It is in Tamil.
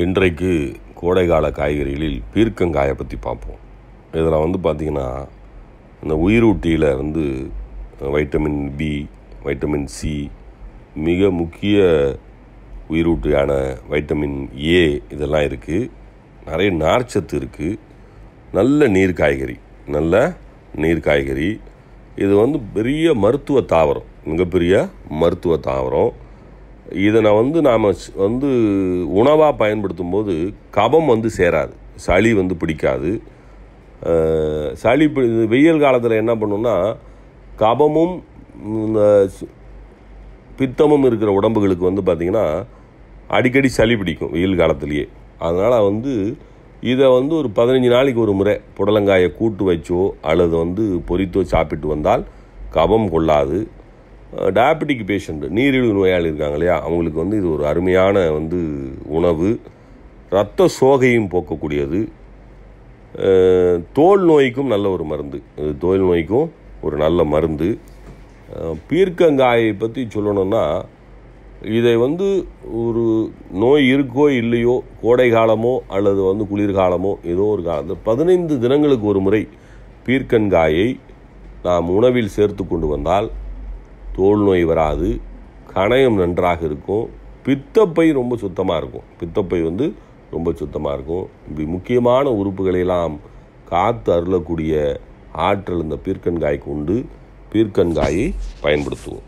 இன்றைக்கு கோடைகால காய்கறிகளில் பீர்க்கங்காயை பற்றி பார்ப்போம். இதில் பார்த்திங்கன்னா இந்த உயிரூட்டியில் வைட்டமின் பி, வைட்டமின் சி, மிக முக்கிய உயிரூட்டியான வைட்டமின் ஏ இதெல்லாம் இருக்குது. நிறைய நார்ச்சத்து இருக்குது. நல்ல நீர்க்காய்கறி. இது பெரிய மருத்துவ தாவரம், மிகப்பெரிய மருத்துவ தாவரம். இதை நாம் உணவாக பயன்படுத்தும் போது கபம் சேராது, சளி பிடிக்காது. வெயில் காலத்தில் என்ன பண்ணுன்னா கபமும் பித்தமும் இருக்கிற உடம்புகளுக்கு பார்த்திங்கன்னா அடிக்கடி சளி பிடிக்கும் வெயில் காலத்திலேயே. அதனால் இதை ஒரு 15 நாளைக்கு ஒரு முறை புடலங்காயை கூட்டு வச்சோ அல்லது பொரித்தோ சாப்பிட்டு வந்தால் கபம் கொள்ளாது. டயபெட்டிக் பேஷண்ட், நீரிழிவு நோயாளி இருக்காங்க இல்லையா, அவங்களுக்கு இது ஒரு அருமையான உணவு. இரத்த சோகையும் போக்கக்கூடியது. தோல் நோய்க்கும் நல்ல ஒரு மருந்து. தோல் நோய்க்கும் ஒரு நல்ல மருந்து. பீர்க்கங்காயை பற்றி சொல்லணும்னா, இதை ஒரு நோய் இருக்கோ இல்லையோ, கோடை காலமோ அல்லது குளிர்காலமோ ஏதோ ஒரு காலத்தில் 15 தினங்களுக்கு ஒரு முறை பீர்க்கங்காயை நாம் உணவில் சேர்த்து கொண்டு வந்தால் தோல் நோய் வராது, கணையம் நன்றாக இருக்கும், பித்தப்பை ரொம்ப சுத்தமாக இருக்கும். இப்படி முக்கியமான உறுப்புகளெல்லாம் காத்து அருளக்கூடிய ஆற்றல் இந்த பீர்க்கங்காய்க்கு உண்டு. பீர்க்கங்காயை பயன்படுத்துவோம்.